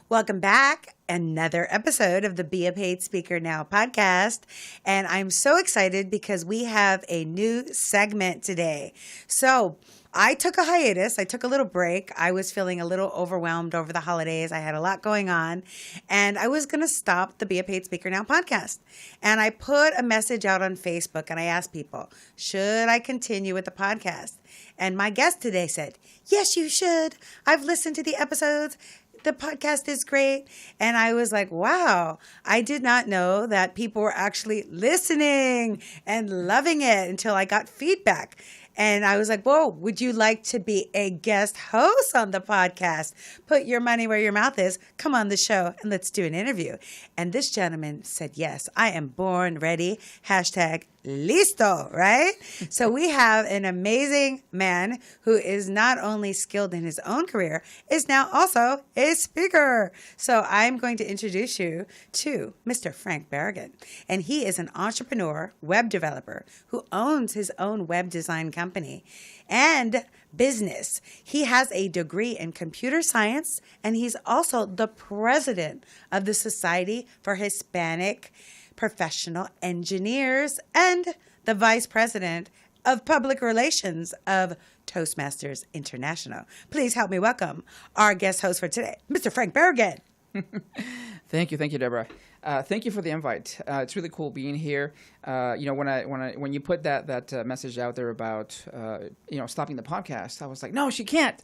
Welcome back. Another episode of the Be a Paid Speaker Now podcast. And I'm so excited because we have a new segment today. So I took a hiatus. I took a little break. I was feeling a little overwhelmed over the holidays. I had a lot going on. And I was going to stop the Be a Paid Speaker Now podcast. And I put a message out on Facebook and I asked people, should I continue with the podcast? And my guest today said, yes, you should. I've listened to the episodes. The podcast is great. And I was like, wow, I did not know that people were actually listening and loving it until I got feedback. And I was like, whoa, would you like to be a guest host on the podcast? Put your money where your mouth is. Come on the show and let's do an interview. And this gentleman said, yes, I am born ready. Hashtag listo, right? So we have an amazing man who is not only skilled in his own career, is now also a speaker. So I'm going to introduce you to Mr. Frank Barragan. And he is an entrepreneur, web developer who owns his own web design company and business. He has a degree in computer science, and he's also the president of the Society for Hispanic Professional Engineers and the vice president of public relations of Toastmasters International. Please help me welcome our guest host for today, Mr. Frank Barragan. Thank you, Deborah. Thank you for the invite. It's really cool being here. When you put that message out there about stopping the podcast, I was like, no, she can't,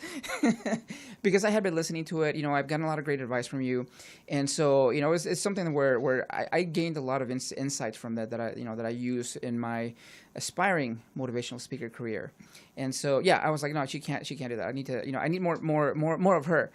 because I had been listening to it. I've gotten a lot of great advice from you, and so it's something where I gained a lot of insights from that I use in my aspiring motivational speaker career. And so I was like, no, she can't do that. I need more of her.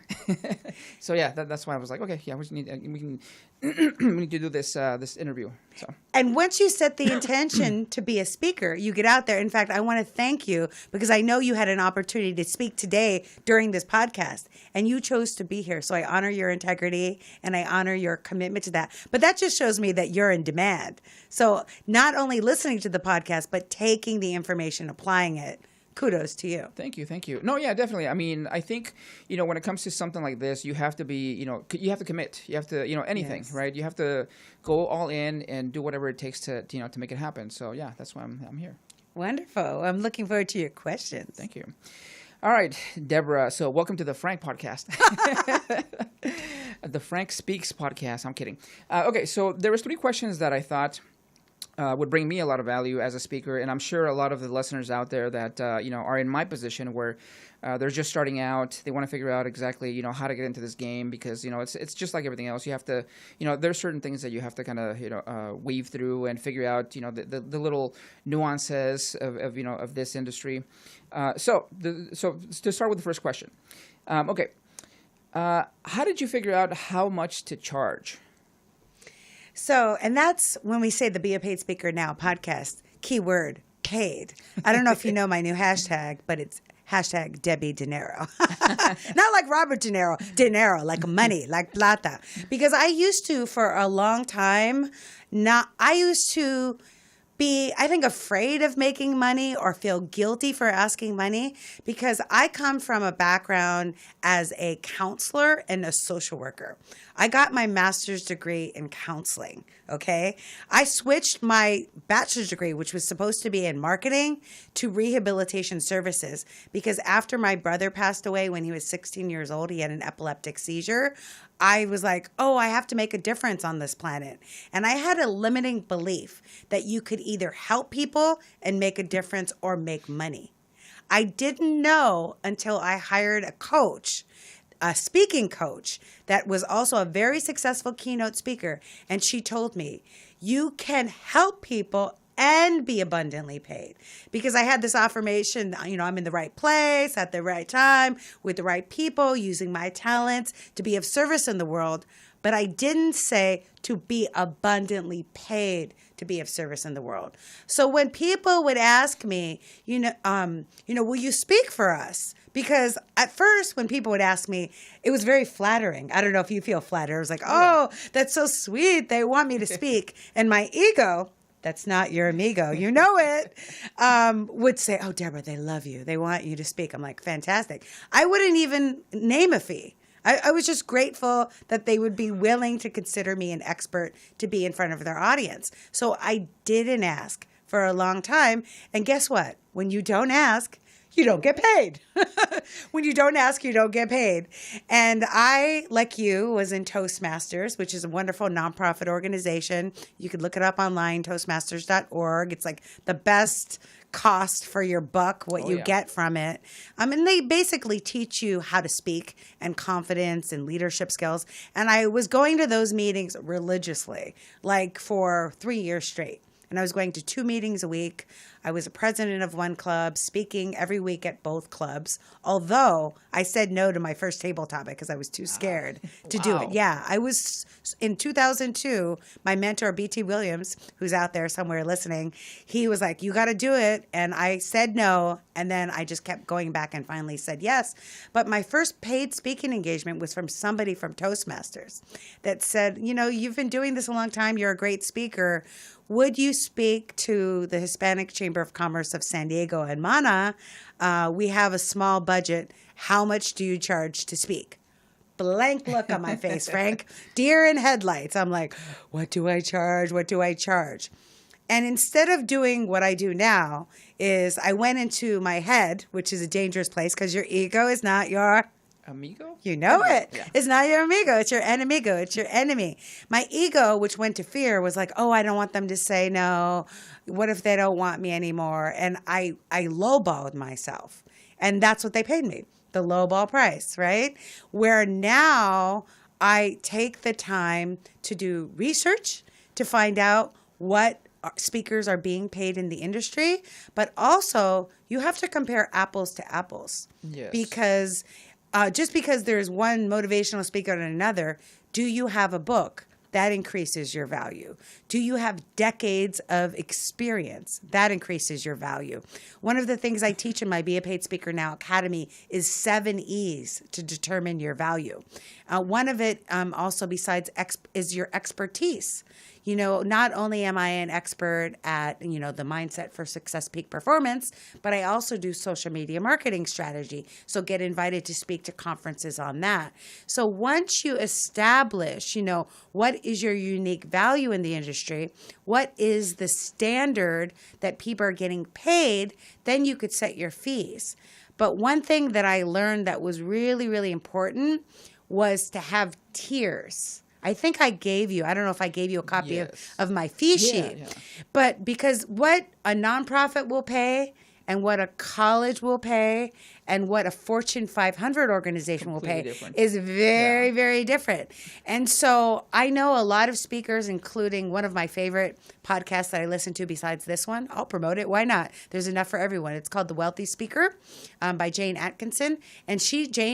So that's why I was like, okay, we need to do this interview. So. And once you set the intention to be a speaker, you get out there. In fact, I want to thank you because I know you had an opportunity to speak today during this podcast, and you chose to be here. So I honor your integrity and I honor your commitment to that. But that just shows me that you're in demand. So not only listening to the podcast, but taking the information, applying it. Kudos to you. Thank you. No, yeah, definitely. I mean, I think, when it comes to something like this, you have to be, you have to commit. You have to, anything, yes. Right? You have to go all in and do whatever it takes to make it happen. So, that's why I'm here. Wonderful. I'm looking forward to your questions. Thank you. All right, Deborah. So, welcome to the Frank podcast. The Frank Speaks podcast. I'm kidding. Okay, so there was 3 questions that I thought would bring me a lot of value as a speaker, and I'm sure a lot of the listeners out there that are in my position where they're just starting out. They want to figure out exactly how to get into this game because it's just like everything else. You have to there's certain things that you have to kind of weave through and figure out the little nuances of this industry. So to start with the first question, okay, how did you figure out how much to charge? So, and that's when we say the Be a Paid Speaker Now podcast, keyword paid. I don't know if you know my new hashtag, but it's hashtag Debbie Dinero. Not like Robert De Niro, like money, like plata. Because I used to, for a long time, be, I think, afraid of making money or feel guilty for asking money because I come from a background as a counselor and a social worker. I got my master's degree in counseling, okay? I switched my bachelor's degree, which was supposed to be in marketing, to rehabilitation services because after my brother passed away when he was 16 years old, he had an epileptic seizure. I was like, oh, I have to make a difference on this planet. And I had a limiting belief that you could either help people and make a difference or make money. I didn't know until I hired a coach, a speaking coach that was also a very successful keynote speaker. And she told me, you can help people and be abundantly paid. Because I had this affirmation, I'm in the right place at the right time with the right people, using my talents to be of service in the world. But I didn't say to be abundantly paid to be of service in the world. So when people would ask me, will you speak for us? Because at first, when people would ask me, it was very flattering. I don't know if you feel flattered. I was like, oh, that's so sweet. They want me to speak. And my ego, that's not your amigo, you know it, would say, oh, Deborah, they love you. They want you to speak. I'm like, fantastic. I wouldn't even name a fee. I was just grateful that they would be willing to consider me an expert to be in front of their audience. So I didn't ask for a long time. And guess what? When you don't ask, you don't get paid. When you don't ask, you don't get paid. And I, like you, was in Toastmasters, which is a wonderful nonprofit organization. You could look it up online, toastmasters.org. It's like the best cost for your buck, what you get from it. And they basically teach you how to speak and confidence and leadership skills. And I was going to those meetings religiously, like for 3 years straight. And I was going to 2 meetings a week. I was a president of one club, speaking every week at both clubs. Although I said no to my first table topic because I was too scared to do it. Yeah, I was in 2002. My mentor, BT Williams, who's out there somewhere listening, he was like, "You got to do it." And I said no. And then I just kept going back and finally said yes. But my first paid speaking engagement was from somebody from Toastmasters that said, "You've been doing this a long time. You're a great speaker. Would you speak to the Hispanic Chamber of Commerce of San Diego and Mana? We have a small budget. How much do you charge to speak?" Blank look on my face, Frank. Deer in headlights. I'm like, what do I charge? What do I charge? And instead of doing what I do now is I went into my head, which is a dangerous place because your ego is not your amigo? You know it. Yeah. It's not your amigo. It's your enemigo. It's your enemy. My ego, which went to fear, was like, oh, I don't want them to say no. What if they don't want me anymore? And I lowballed myself. And that's what they paid me, the lowball price, right? Where now I take the time to do research to find out what speakers are being paid in the industry. But also, you have to compare apples to apples. Yes. Because just because there's one motivational speaker and another, do you have a book? That increases your value. Do you have decades of experience? That increases your value. One of the things I teach in my Be a Paid Speaker Now Academy is 7 E's to determine your value. One of it also besides is your expertise. Not only am I an expert at, the mindset for success peak performance, but I also do social media marketing strategy. So get invited to speak to conferences on that. So once you establish, what is your unique value in the industry, what is the standard that people are getting paid, then you could set your fees. But one thing that I learned that was really, really important was to have tiers. I think I don't know if I gave you a copy of my fee sheet. Yeah. But because what a nonprofit will pay and what a college will pay and what a Fortune 500 organization will pay is very, very different. And so I know a lot of speakers, including one of my favorite podcasts that I listen to besides this one. I'll promote it. Why not? There's enough for everyone. It's called The Wealthy Speaker by Jane Atkinson. And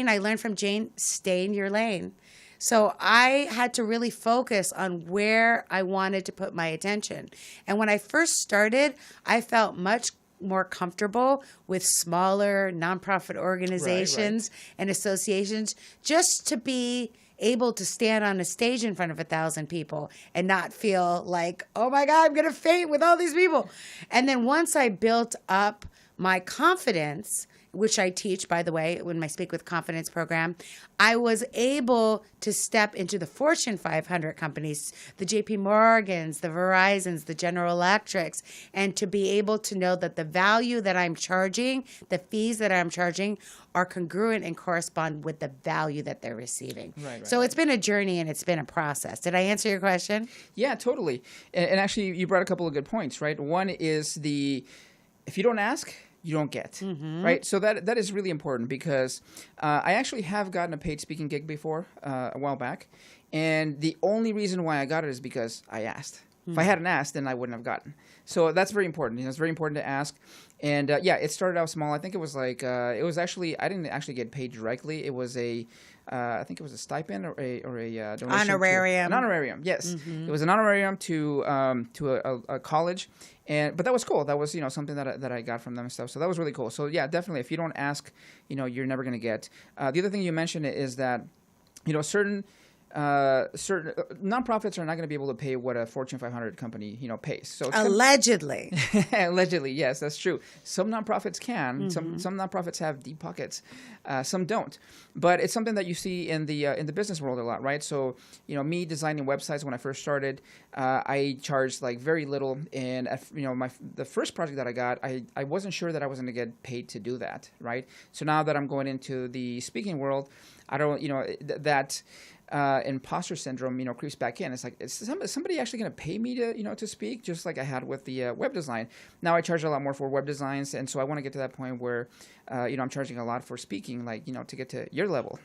I learned from Jane, stay in your lane. So I had to really focus on where I wanted to put my attention. And when I first started, I felt much more comfortable with smaller nonprofit organizations and associations just to be able to stand on a stage in front of 1,000 people and not feel like, oh my God, I'm going to faint with all these people. And then once I built up my confidence, which I teach, by the way, in my Speak with Confidence program, I was able to step into the Fortune 500 companies, the JP Morgans, the Verizons, the General Electrics, and to be able to know that the value that I'm charging, the fees that I'm charging, are congruent and correspond with the value that they're receiving. So it's been a journey and it's been a process. Did I answer your question? Yeah, totally. And actually, you brought a couple of good points, right? One is if you don't ask, you don't get, right? So that is really important because I actually have gotten a paid speaking gig before a while back. And the only reason why I got it is because I asked. If I hadn't asked, then I wouldn't have gotten. So that's very important. It's very important to ask. And it started out small. I think it was I didn't actually get paid directly. It was I think it was a stipend or a donation. Honorarium. An honorarium, yes. It was an honorarium to a college. But that was cool. That was, something that I got from them and stuff. So that was really cool. So yeah, definitely. If you don't ask, you're never going to get. The other thing you mentioned is that, certain certain nonprofits are not going to be able to pay what a Fortune 500 company, pays. So it's Allegedly. allegedly, yes, that's true. Some nonprofits can. Some nonprofits have deep pockets. Some don't. But it's something that you see in the business world a lot, right? So me designing websites when I first started, I charged like very little. And the first project that I got, I wasn't sure that I was going to get paid to do that, right? So now that I'm going into the speaking world, I don't, that imposter syndrome, creeps back in. It's like, is somebody actually going to pay me to speak? Just like I had with the web design. Now I charge a lot more for web designs, and so I want to get to that point where, I'm charging a lot for speaking, like to get to your level.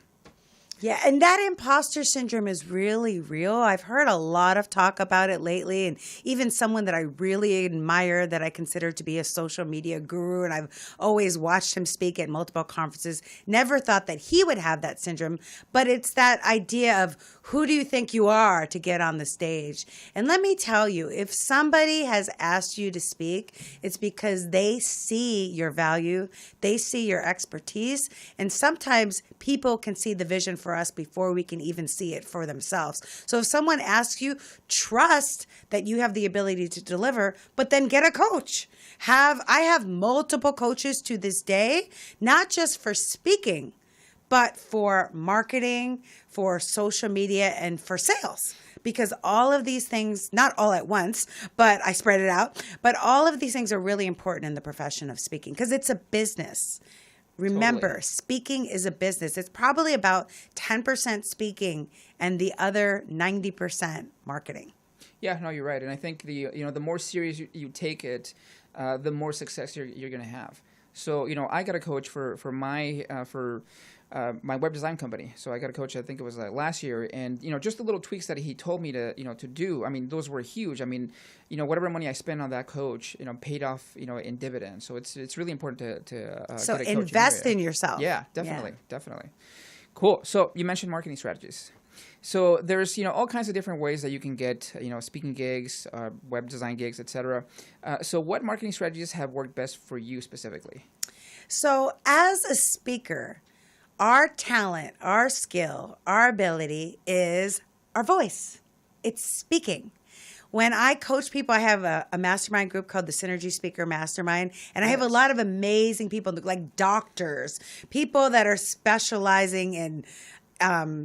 Yeah, and that imposter syndrome is really real. I've heard a lot of talk about it lately, and even someone that I really admire that I consider to be a social media guru, and I've always watched him speak at multiple conferences, never thought that he would have that syndrome, but it's that idea of who do you think you are to get on the stage? And let me tell you, if somebody has asked you to speak, it's because they see your value, they see your expertise, and sometimes people can see the vision for us before we can even see it for themselves. So if someone asks you, trust that you have the ability to deliver, but then get a coach. I have multiple coaches to this day, not just for speaking, but for marketing, for social media, and for sales. Because all of these things, not all at once, but I spread it out, but all of these things are really important in the profession of speaking because it's a business. Remember, Totally. Speaking is a business. It's probably about 10% speaking and the other 90% marketing. Yeah, no, you're right. And I think the more serious you take it, the more success you're going to have. So, I got a coach for my web design company. So I got a coach, I think it was last year, and just the little tweaks that he told me to do. I mean, those were huge. I mean, whatever money I spent on that coach, paid off, in dividends. So it's really important to So get a coach invest in in yourself. Yeah, definitely. Cool. So you mentioned marketing strategies. So there's all kinds of different ways that you can get speaking gigs, web design gigs, etc. So what marketing strategies have worked best for you specifically? So as a speaker, our talent, our skill, our ability is our voice. It's speaking. When I coach people, I have a mastermind group called the Synergy Speaker Mastermind, and I have a lot of amazing people like doctors, people that are specializing in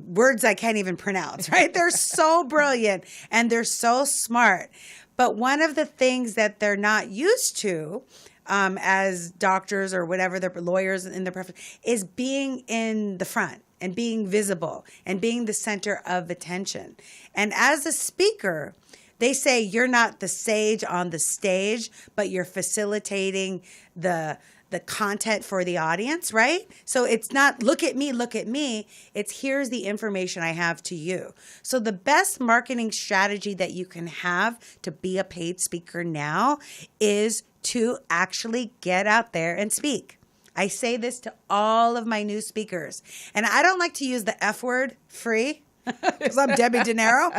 words I can't even pronounce, right? They're so brilliant and they're so smart. But one of the things that they're not used to as doctors or whatever, they're lawyers in their profession, is being in the front and being visible and being the center of attention. And as a speaker, they say you're not the sage on the stage, but you're facilitating the content for the audience, right? So it's not look at me. It's here's the information I have to you. So the best marketing strategy that you can have to be a paid speaker now is to actually get out there and speak. I say this to all of my new speakers. And I don't like to use the F word, free, because I'm Debbie De Niro.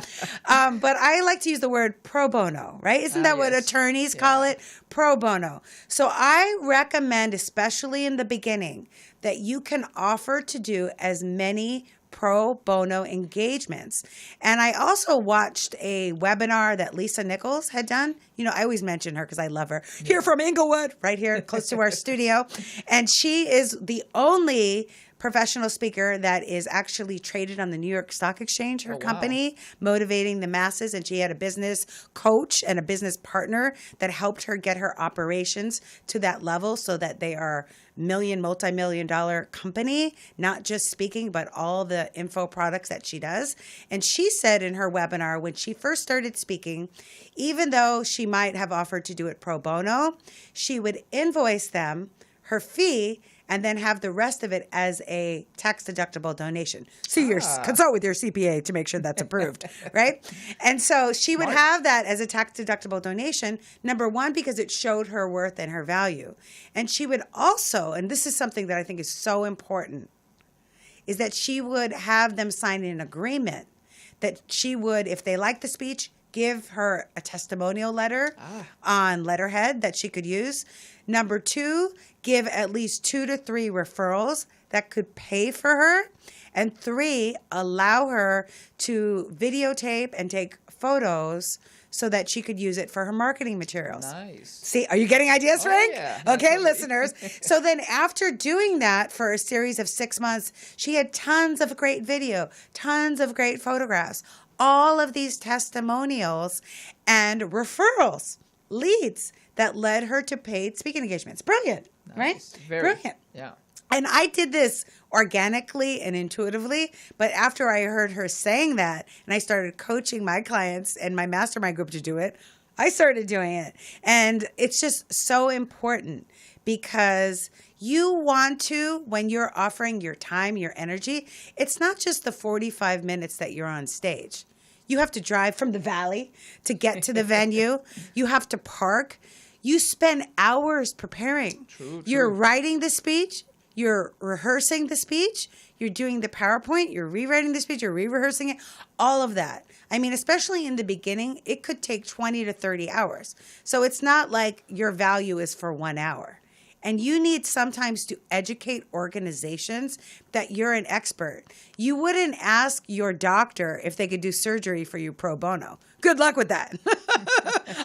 But I like to use the word pro bono, right? Isn't that what attorneys call it? Pro bono. So I recommend, especially in the beginning, that you can offer to do as many pro bono engagements. And I also watched a webinar that Lisa Nichols had done. I always mention her because I love her. Here from Inglewood, right here close to our studio. And she is the only professional speaker that is actually traded on the New York Stock Exchange, her company, motivating the masses. And she had a business coach and a business partner that helped her get her operations to that level so that they are multi-million-dollar company, not just speaking, but all the info products that she does. And she said in her webinar, when she first started speaking, even though she might have offered to do it pro bono, she would invoice them her fee and then have the rest of it as a tax-deductible donation. So consult with your CPA to make sure that's approved, right? And so she would have that as a tax-deductible donation, number one, because it showed her worth and her value. And she would also, and this is something that I think is so important, is that she would have them sign an agreement that she would, if they like the speech, give her a testimonial letter on letterhead that she could use. Number two, give at least 2 to 3 referrals that could pay for her. And 3, allow her to videotape and take photos so that she could use it for her marketing materials. Nice. See, are you getting ideas, Frank? Yeah. Okay, Absolutely. listeners. So then after doing that for a series of 6 months, she had tons of great video, tons of great photographs, all of these testimonials and referrals, leads that led her to paid speaking engagements. Brilliant, right? Very. Brilliant. Yeah. And I did this organically and intuitively, but after I heard her saying that and I started coaching my clients and my mastermind group to do it, I started doing it. And it's just so important because you want to, when you're offering your time, your energy, it's not just the 45 minutes that you're on stage. You have to drive from the valley to get to the venue. You have to park. You spend hours preparing. True. You're writing the speech. You're rehearsing the speech. You're doing the PowerPoint. You're rewriting the speech. You're re-rehearsing it. All of that. I mean, especially in the beginning, it could take 20 to 30 hours. So it's not like your value is for 1 hour. And you need sometimes to educate organizations that you're an expert. You wouldn't ask your doctor if they could do surgery for you pro bono. Good luck with that.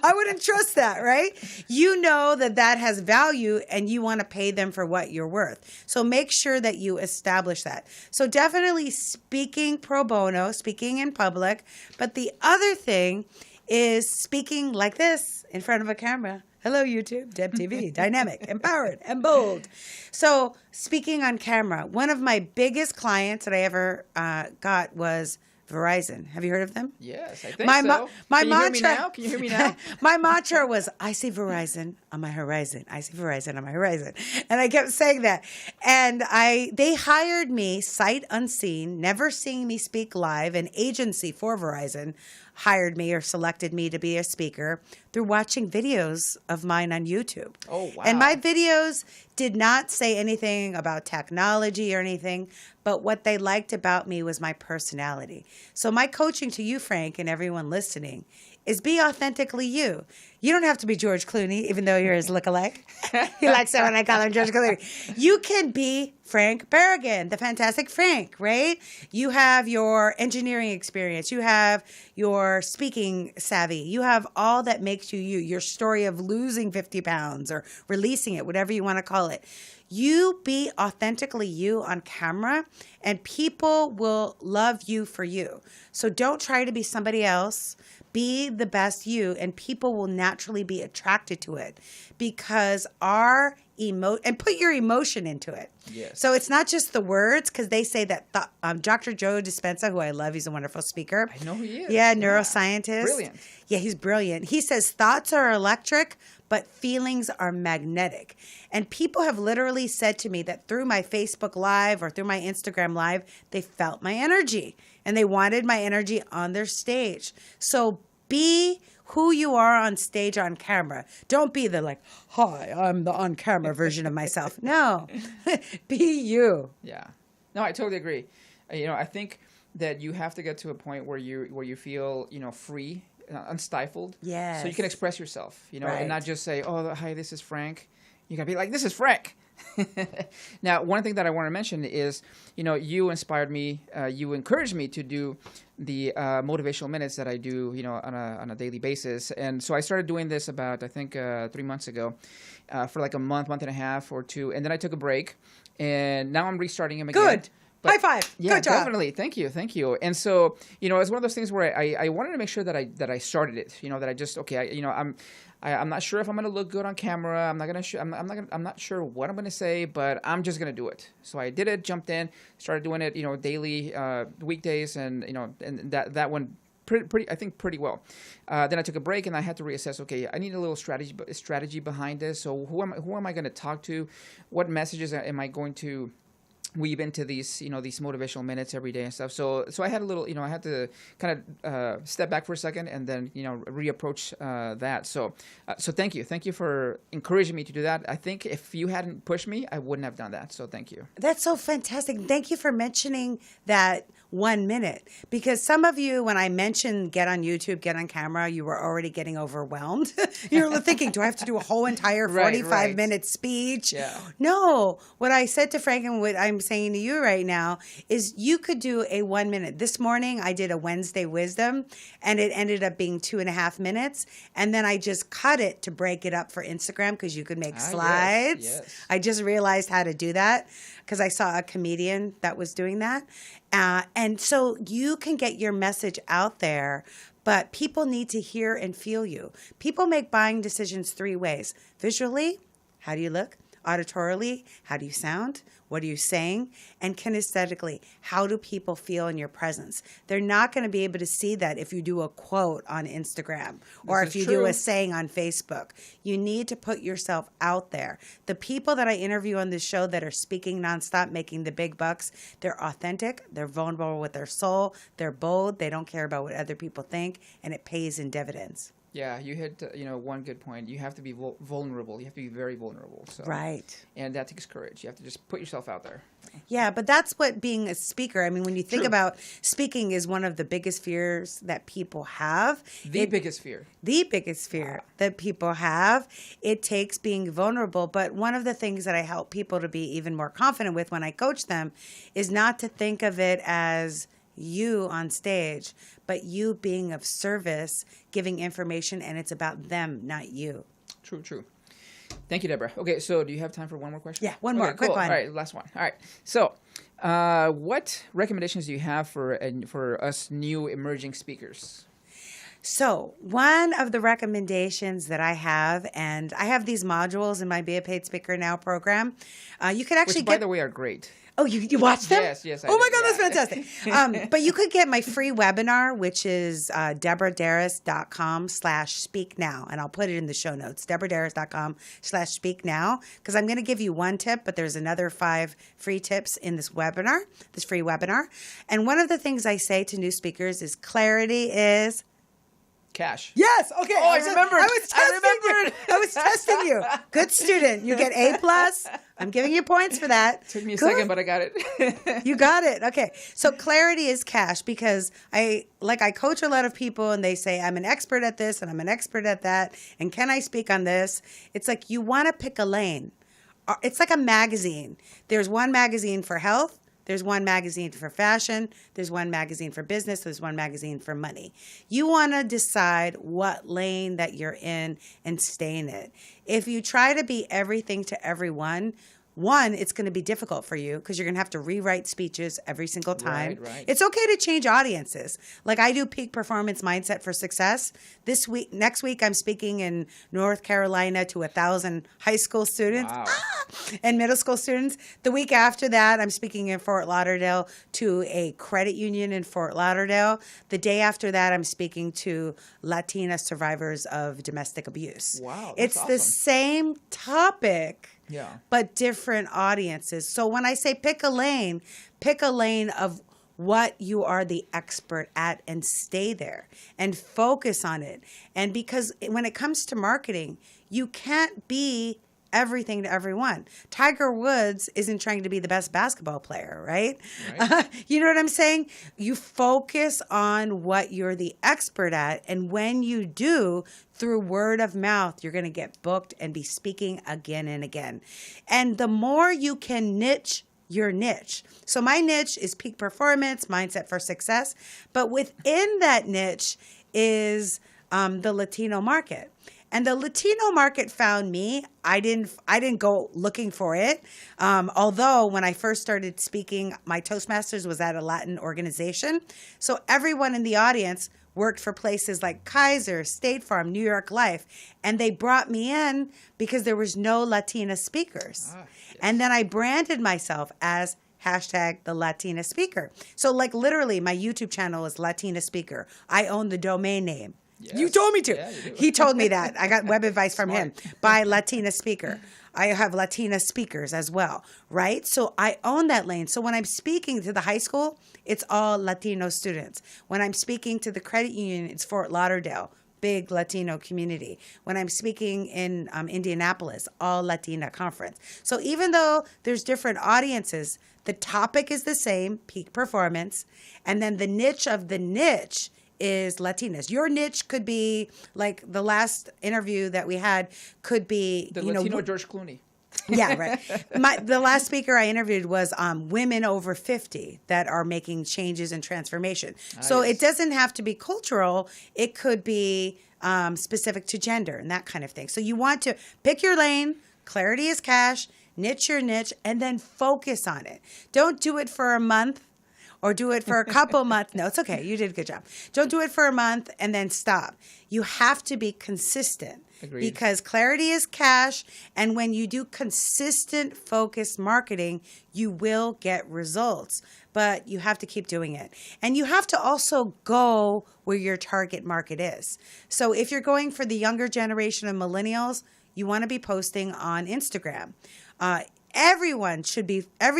I wouldn't trust that, right? You know that that has value and you want to pay them for what you're worth. So make sure that you establish that. So definitely speaking pro bono, speaking in public. But the other thing is speaking like this in front of a camera. Hello, YouTube, Deb TV, dynamic, empowered, and bold. So speaking on camera, one of my biggest clients that I ever got was Verizon. Have you heard of them? Yes, I think My so. my Can you mantra. hear me now? Can you hear me now? My mantra was, I see Verizon on my horizon. I see Verizon on my horizon. And I kept saying that. And they hired me sight unseen, never seeing me speak live. An agency for Verizon hired me or selected me to be a speaker through watching videos of mine on YouTube. Oh, wow. And my videos did not say anything about technology or anything, but what they liked about me was my personality. So my coaching to you, Frank, and everyone listening, is be authentically you. You don't have to be George Clooney, even though you're his lookalike. He likes it when I call him George Clooney. You can be Frank Barragan, the fantastic Frank, right? You have your engineering experience. You have your speaking savvy. You have all that makes you you, your story of losing 50 pounds or releasing it, whatever you want to call it. You be authentically you on camera and people will love you for you. So don't try to be somebody else. Be the best you and people will naturally be attracted to it because our and put your emotion into it. Yes. So it's not just the words because they say that Dr. Joe Dispenza, who I love, he's a wonderful speaker. I know who he is. Yeah, neuroscientist. Brilliant. Yeah, he's brilliant. He says thoughts are electric, but feelings are magnetic. And people have literally said to me that through my Facebook Live or through my Instagram Live, they felt my energy and they wanted my energy on their stage. So be who you are on stage on camera. Don't be the like, hi, I'm the on camera version of myself. No, be you. Yeah. No, I totally agree. I think that you have to get to a point where you feel, free, unstifled. Yes. So you can express yourself, Right. and not just say, oh, hi, this is Frank. You got to be like, this is Frank. Now, one thing that I want to mention is, you inspired me, you encouraged me to do the motivational minutes that I do, on a daily basis. And so I started doing this about, I think, 3 months ago for like a month and a half or 2. And then I took a break and now I'm restarting them again. Good. High five. Yeah, Good job. definitely. Thank you. And so, it's one of those things where I wanted to make sure that I started it. That I just I'm not sure if I'm gonna look good on camera. I'm not sure what I'm gonna say, but I'm just gonna do it. So I did it, jumped in, started doing it, daily, weekdays, and that went pretty well. Then I took a break and I had to reassess. Okay, I need a little strategy behind this. So who am I gonna talk to? What messages am I going to weave into these these motivational minutes every day and stuff. So I had a little, I had to kind of step back for a second and then reapproach that. So thank you for encouraging me to do that. I think if you hadn't pushed me, I wouldn't have done that. So thank you. That's so fantastic. Thank you for mentioning that 1 minute. Because some of you, when I mentioned get on YouTube, get on camera, you were already getting overwhelmed. You're thinking, do I have to do a whole entire 45-minute speech? Yeah. No. What I said to Frank and what I'm saying to you right now is you could do a 1 minute. This morning, I did a Wednesday wisdom, and it ended up being 2.5 minutes. And then I just cut it to break it up for Instagram because you could make slides. Yes. I just realized how to do that because I saw a comedian that was doing that. And so you can get your message out there, but people need to hear and feel you. People make buying decisions 3 ways. Visually, how do you look? Auditorily, how do you sound? What are you saying? And kinesthetically, how do people feel in your presence? They're not going to be able to see that if you do a quote on Instagram or if you do a saying on Facebook. You need to put yourself out there. The people that I interview on this show that are speaking nonstop, making the big bucks, they're authentic, they're vulnerable with their soul, they're bold, they don't care about what other people think, and it pays in dividends. Yeah, you hit one good point. You have to be vulnerable. You have to be very vulnerable. So. Right. And that takes courage. You have to just put yourself out there. Yeah, but that's what being a speaker. I mean, when you think about speaking is one of the biggest fears that people have. The biggest fear That people have. It takes being vulnerable. But one of the things that I help people to be even more confident with when I coach them is not to think of it as you on stage, but you being of service, giving information, and it's about them, not you. True. Thank you, Deborah. Okay, so do you have time for one more question? Yeah, one more. Quick cool. one. All right, last one. All right. So, what recommendations do you have for us new emerging speakers? So one of the recommendations that I have, and I have these modules in my Be a Paid Speaker Now program. You could actually Which, by the way, are great. Oh, you watched them? Yes. Oh my God, that's fantastic. But you could get my free webinar, which is deborahderas.com/speak now. And I'll put it in the show notes, deborahderas.com/speak now, because I'm going to give you one tip, but there's another 5 free tips in this free webinar. And one of the things I say to new speakers is clarity is cash. Yes. Okay. Oh, I remembered. I was testing you. Good student. You get A+. I'm giving you points for that. Took me a second, but I got it. You got it. Okay. So clarity is cash because I coach a lot of people and they say, I'm an expert at this and I'm an expert at that. And can I speak on this? It's like you want to pick a lane. It's like a magazine. There's one magazine for health. There's one magazine for fashion. There's one magazine for business. There's one magazine for money. You want to decide what lane that you're in and stay in it. If you try to be everything to everyone, one, it's going to be difficult for you because you're going to have to rewrite speeches every single time. Right. It's okay to change audiences. Like I do peak performance mindset for success. Next week, I'm speaking in North Carolina to 1,000 high school students and middle school students. The week after that, I'm speaking in Fort Lauderdale to a credit union in Fort Lauderdale. The day after that, I'm speaking to Latina survivors of domestic abuse. Wow, it's awesome. The same topic. Yeah. But different audiences. So when I say pick a lane of what you are the expert at and stay there and focus on it. And because when it comes to marketing, you can't be everything to everyone. Tiger Woods isn't trying to be the best basketball player, right? You know what I'm saying? You focus on what you're the expert at. And when you do, through word of mouth, you're going to get booked and be speaking again and again. And the more you can niche your niche. So my niche is peak performance, mindset for success. But within that niche is the Latino market. And the Latino market found me. I didn't go looking for it. Although when I first started speaking, my Toastmasters was at a Latin organization. So everyone in the audience worked for places like Kaiser, State Farm, New York Life. And they brought me in because there was no Latina speakers. Yes. And then I branded myself as #the Latina speaker. So like literally my YouTube channel is Latina speaker. I own the domain name. Yes. You told me to. Yeah, you do. He told me that. I got web advice from him by Latina speaker. I have Latina speakers as well, right? So I own that lane. So when I'm speaking to the high school, it's all Latino students. When I'm speaking to the credit union, it's Fort Lauderdale. big Latino community. When I'm speaking in Indianapolis, all Latina conference. So even though there's different audiences, the topic is the same, peak performance, and then the niche of the niche is Latinas. Your niche could be like the last interview that we had could be The Latino George Clooney. Yeah, right. The last speaker I interviewed was women over 50 that are making changes and transformation. So yes. it doesn't have to be cultural. It could be specific to gender and that kind of thing. So you want to pick your lane. Clarity is cash. Niche your niche, and then focus on it. Don't do it for a month or do it for a couple months. No, it's okay. You did a good job. Don't do it for a month and then stop. You have to be consistent. Agreed. Because clarity is cash. And when you do consistent, focused marketing, you will get results. But you have to keep doing it. And you have to also go where your target market is. So if you're going for the younger generation of millennials, you want to be posting on Instagram. Every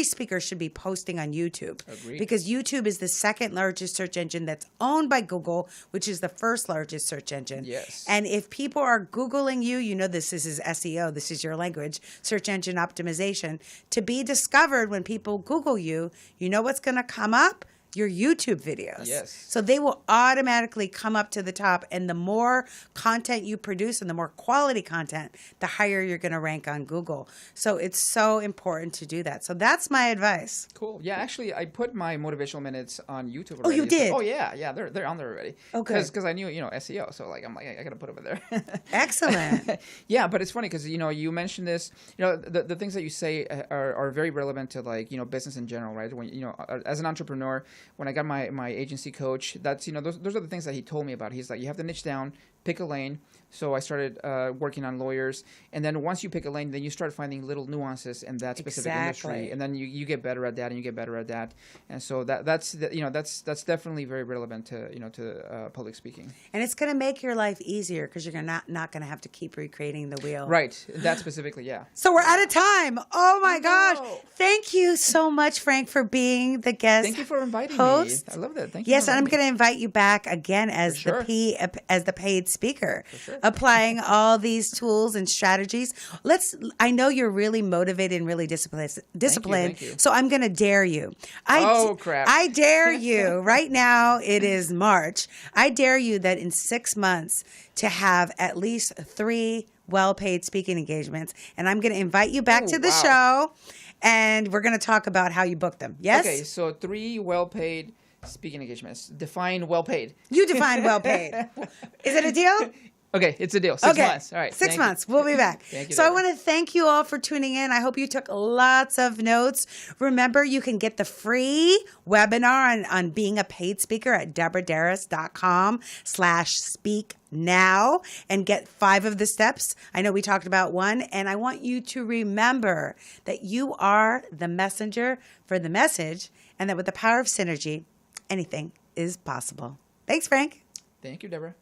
speaker should be posting on YouTube. Agreed. Because YouTube is the second largest search engine that's owned by Google, which is the first largest search engine. Yes. And if people are Googling you, you know this is SEO, this is your language, search engine optimization. To be discovered when people Google you, you know what's going to come up? Your YouTube videos. Yes. So they will automatically come up to the top. And the more content you produce and the more quality content, the higher you're going to rank on Google. So it's so important to do that. So that's my advice. Cool. Yeah, actually, I put my motivational minutes on YouTube already. Oh, you did? So, yeah, they're on there already. Okay. Because I knew, SEO. So I'm like, I got to put them in there. Excellent. Yeah, but it's funny because, you mentioned this, the things that you say are very relevant to business in general, right? When, as an entrepreneur, when I got my agency coach, that's, those are the things that he told me about. He's like, you have to niche down, pick a lane. So I started working on lawyers. And then once you pick a lane, then you start finding little nuances in that specific industry. And then you get better at that and you get better at that. And so that's definitely very relevant to public speaking. And it's going to make your life easier because you're not going to have to keep recreating the wheel. Right. That specifically, yeah. So we're out of time. Oh my gosh. Thank you so much, Frank, for being the guest. Thank you for inviting host. me. I love that. Thank you. Yes, and I'm going to invite you back again as the paid speaker, applying all these tools and strategies. I know you're really motivated and really disciplined. Thank you. So I'm going to dare you. Crap. I dare you. Right now it is March. I dare you that in 6 months to have at least 3 well-paid speaking engagements, and I'm going to invite you back to the show, and we're going to talk about how you book them. Yes? Okay, so 3 well-paid speaking engagements. Define well-paid. You define well-paid. Is it a deal? Okay, it's a deal. 6 months. All right. 6 months. We'll be back. Thank you. So I want to thank you all for tuning in. I hope you took lots of notes. Remember, you can get the free webinar on being a paid speaker at deborahderas.com/speak-now and get 5 of the steps. I know we talked about 1, and I want you to remember that you are the messenger for the message and that with the power of synergy, anything is possible. Thanks, Frank. Thank you, Deborah.